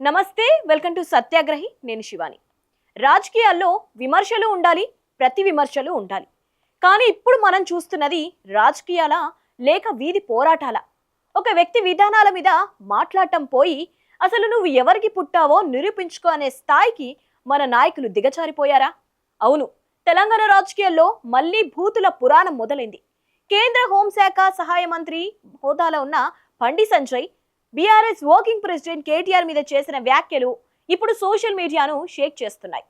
నమస్తే, welcome to సత్యాగ్రహి. నేను శివాని. రాజకీయాల్లో విమర్శలు ఉండాలి, ప్రతి విమర్శలు ఉండాలి. కానీ ఇప్పుడు మనం చూస్తున్నది రాజకీయాల లేక వీధి పోరాటాల. ఒక వ్యక్తి విధానాల మీద మాట్లాడటం పోయి అసలు నువ్వు ఎవరికి పుట్టావో నిరూపించుకో అనే స్థాయికి మన నాయకులు దిగజారిపోయారా? అవును, తెలంగాణ రాజకీయాల్లో మళ్ళీ బూతుల పురాణం మొదలైంది. కేంద్ర హోంశాఖ సహాయ మంత్రి హోదాలో ఉన్న Bandi Sanjay BRS working president KTR మీద చేసిన వ్యాఖ్యలు ఇప్పుడు సోషల్ మీడియాను షేక్ చేస్తున్నాయి.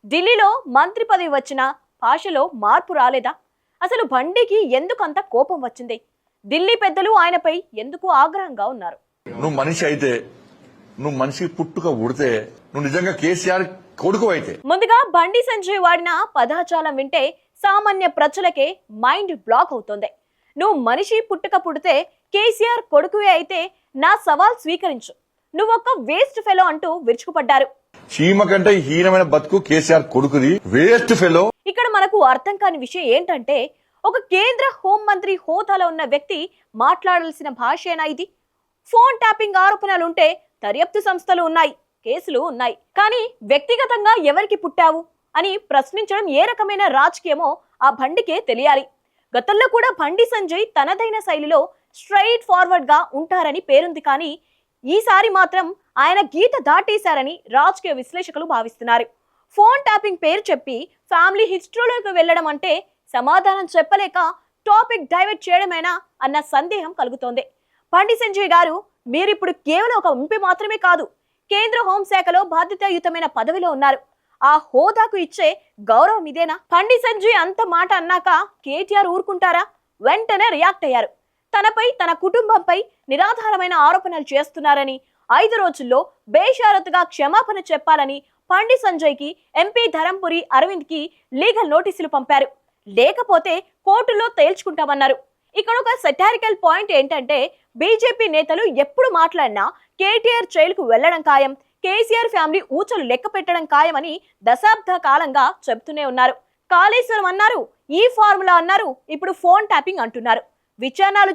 ఢిల్లీలో మంత్రి పదవి వచ్చిన భాషలో మార్పు రాలేదా? అసలు బండికి ఎందుకంత కోపం వచ్చింది? ఢిల్లీ పెద్దలు ఆయనపై ఎందుకు ఆగ్రహంగా ఉన్నారు? నువ్వు మనిషి అయితే, నువ్వు మనిషి పుట్టుక ఉడితే, నువ్వు నిజంగా కేసీఆర్ కొడుకు అయితే. ముందుగా బండి సంజయ్ వాడిన పదాచాలం వింటే సామాన్య ప్రజలకే మైండ్ బ్లాక్ అవుతుంది. నువ్వు మనిషి పుట్టుక పుడితే కేసీఆర్ కొడుకువే అయితే నా సవాల్ స్వీకరించు, నువ్వొక్క వేస్ట్ ఫెలో అంటూ విరుచుకుపడ్డారు. చీమ కంటే హీనమైన బతుకు కేసీఆర్ కొడుకుది, వేస్ట్ ఫెలో. ఇక్కడ మనకు అర్థం కాని విషయం ఏంటంటే, ఒక కేంద్ర హోంమంత్రి హోదాలో ఉన్న వ్యక్తి మాట్లాడాల్సిన భాషేనా ఇది? ఫోన్ ట్యాపింగ్ ఆరోపణలుంటే దర్యాప్తు సంస్థలు ఉన్నాయి, కేసులు ఉన్నాయి. కానీ వ్యక్తిగతంగా ఎవరికి పుట్టావు అని ప్రశ్నించడం ఏ రకమైన రాజకీయమో ఆ బండికే తెలియాలి. గతంలో కూడా బండి సంజయ్ తనదైన శైలిలో స్ట్రైట్ ఫార్వర్డ్ గా ఉంటారని పేరుంది. కానీ ఈసారి మాత్రం ఆయన గీత దాటేశారని రాజకీయ విశ్లేషకులు భావిస్తున్నారు. ఫోన్ ట్యాపింగ్ పేరు చెప్పి ఫ్యామిలీ హిస్టరీలోకి వెళ్లడం అంటే సమాధానం చెప్పలేక టాపిక్ డైవర్ట్ చేయడమేనా అన్న సందేహం కలుగుతోంది. బండి సంజయ్ గారు, మీరిప్పుడు కేవలం ఒక ఎంపీ మాత్రమే కాదు, కేంద్ర హోంశాఖలో బాధ్యతాయుతమైన పదవిలో ఉన్నారు. ఆ హోదాకు ఇచ్చే గౌరవం ఇదేనా? బండి సంజయ్ అంత మాట అన్నాక కేటీఆర్ ఊరుకుంటారా? వెంటనే రియాక్ట్ అయ్యారు. తనపై, తన కుటుంబంపై నిరాధారమైన ఆరోపణలు చేస్తున్నారని, 5 రోజుల్లో బేషరతుగా క్షమాపణ చెప్పాలని బండి సంజయ్ కి ఎంపీ ధరంపురి అరవింద్ కి లీగల్ నోటీసులు పంపారు. లేకపోతే కోర్టులో తేల్చుకుంటామన్నారు. ఇక్కడ ఒక సెటారికల్ పాయింట్ ఏంటంటే, బీజేపీ నేతలు ఎప్పుడు మాట్లాడినా కేటీఆర్ జైలుకు వెళ్లడం ఖాయం, కేసీఆర్ ఫ్యామిలీ ఊచలు లెక్క పెట్టడం ఖాయమని దశాబ్ద కాలంగా చెబుతూనే ఉన్నారు. కాళేశ్వరం అన్నారు, ఈ ఫార్ములా అన్నారు, ఇప్పుడు ఫోన్ ట్యాపింగ్ అంటున్నారు. విచారణలు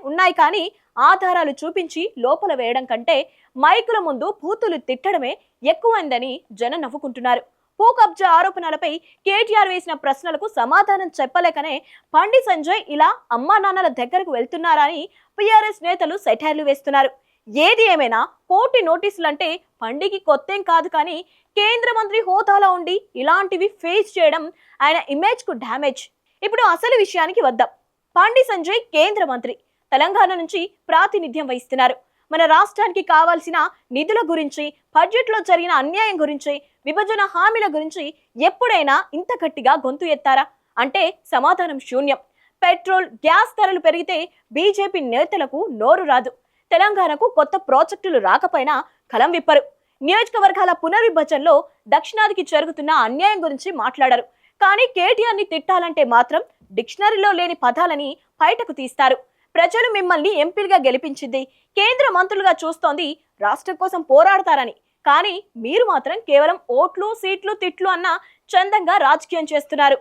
ఉన్నాయి కానీ ఆధారాలు చూపించి లోపల వేయడం కంటే మైకుల ముందు బూతులు తిట్టడమే ఎక్కువైందని జనం నవ్వుకుంటున్నారు. భూ కబ్జా ఆరోపణలపై కేటీఆర్ వేసిన ప్రశ్నలకు సమాధానం చెప్పలేకనే బండి సంజయ్ ఇలా అమ్మా నాన్నల దగ్గరకు వెళ్తున్నారని బీఆర్ఎస్ నేతలు సెటైర్లు వేస్తున్నారు. ఏది ఏమైనా కోర్టు నోటీసులంటే బండికి కొత్తేం కాదు. కానీ కేంద్ర మంత్రి హోదాలో ఉండి ఇలాంటివి ఫేస్ చేయడం ఆయన ఇమేజ్ కు డ్యామేజ్. ఇప్పుడు అసలు విషయానికి వద్దాం. బండి సంజయ్ కేంద్ర మంత్రి, తెలంగాణ నుంచి ప్రాతినిధ్యం వహిస్తున్నారు. మన రాష్ట్రానికి కావాల్సిన నిధుల గురించి, బడ్జెట్ లో జరిగిన అన్యాయం గురించి, విభజన హామీల గురించి ఎప్పుడైనా ఇంత గట్టిగా గొంతు ఎత్తారా అంటే సమాధానం శూన్యం. పెట్రోల్, గ్యాస్ ధరలు పెరిగితే బీజేపీ నేతలకు నోరు రాదు. తెలంగాణకు కొత్త ప్రాజెక్టులు రాకపోయినా కలం విప్పరు. నియోజకవర్గాల పునర్విభజనలో దక్షిణాదికి జరుగుతున్న అన్యాయం గురించి మాట్లాడరు. కానీ కేటీఆర్ ని తిట్టాలంటే మాత్రం డిక్షనరీలో లేని పదాలని బయటకు తీస్తారు. ప్రజలు మిమ్మల్ని ఎంపీలుగా గెలిపించింది, కేంద్ర మంత్రులుగా చూస్తోంది రాష్ట్రం కోసం పోరాడతారని. కానీ మీరు మాత్రం కేవలం ఓట్లు, సీట్లు, తిట్లు అన్న చందంగా రాజకీయం చేస్తున్నారు.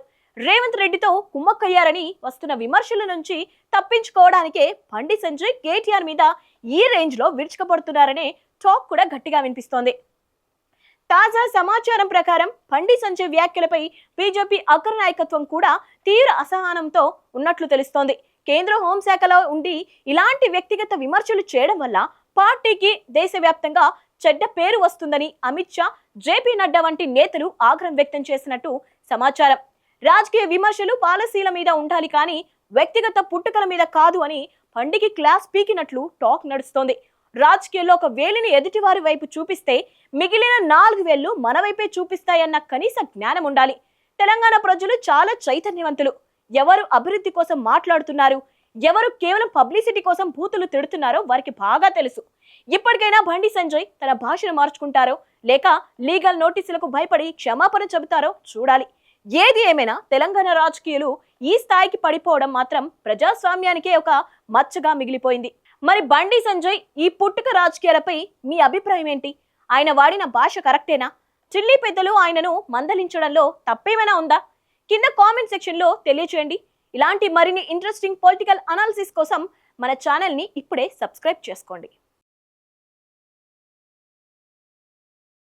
రేవంత్ రెడ్డితో కుమ్మక్కయ్యారని వస్తున్న విమర్శల నుంచి తప్పించుకోవడానికే బండి సంజయ్ కేటీఆర్ మీద ఈ రేంజ్ లో విరుచుకుపడుతున్నారనే టాక్ కూడా గట్టిగా వినిపిస్తోంది. తాజా సమాచారం ప్రకారం బండి సంజయ్ వ్యాఖ్యలపై బీజేపీ అగ్ర నాయకత్వం కూడా తీవ్ర అసహనంతో ఉన్నట్లు తెలుస్తోంది. కేంద్ర హోంశాఖలో ఉండి ఇలాంటి వ్యక్తిగత విమర్శలు చేయడం వల్ల పార్టీకి దేశవ్యాప్తంగా చెడ్డ పేరు వస్తుందని అమిత్ షా, జేపీ నడ్డా వంటి నేతలు ఆగ్రహం వ్యక్తం చేసినట్టు సమాచారం. రాజకీయ విమర్శలు పాలసీల మీద ఉండాలి కానీ వ్యక్తిగత పుట్టుకల మీద కాదు అని బండికి క్లాస్ పీకినట్లు టాక్ నడుస్తోంది. రాజకీయాల్లో ఒక వేలిని ఎదుటివారి వైపు చూపిస్తే మిగిలిన 4 వేళ్లు మన వైపే చూపిస్తాయన్న కనీస జ్ఞానం ఉండాలి. తెలంగాణ ప్రజలు చాలా చైతన్యవంతులు. ఎవరు అభివృద్ధి కోసం మాట్లాడుతున్నారు, ఎవరు కేవలం పబ్లిసిటీ కోసం బూతులు తిడుతున్నారో వారికి బాగా తెలుసు. ఇప్పటికైనా బండి సంజయ్ తన భాషను మార్చుకుంటారో లేక లీగల్ నోటీసులకు భయపడి క్షమాపణ చెబుతారో చూడాలి. ఏది ఏమైనా తెలంగాణ రాజకీయాలు ఈ స్థాయికి పడిపోవడం మాత్రం ప్రజాస్వామ్యానికే ఒక మచ్చగా మిగిలిపోయింది. మరి బండి సంజయ్ ఈ పుట్టుక రాజకీయాలపై మీ అభిప్రాయం ఏంటి? ఆయన వాడిన భాష కరెక్టేనా? ఢిల్లీ పెద్దలు ఆయనను మందలించడంలో తప్పేమైనా ఉందా? కింద కామెంట్ సెక్షన్ లో తెలియచేయండి. ఇలాంటి మరిన్ని ఇంట్రెస్టింగ్ పొలిటికల్ అనాలిసిస్ కోసం మన ఛానల్ ని ఇప్పుడే సబ్స్క్రైబ్ చేసుకోండి.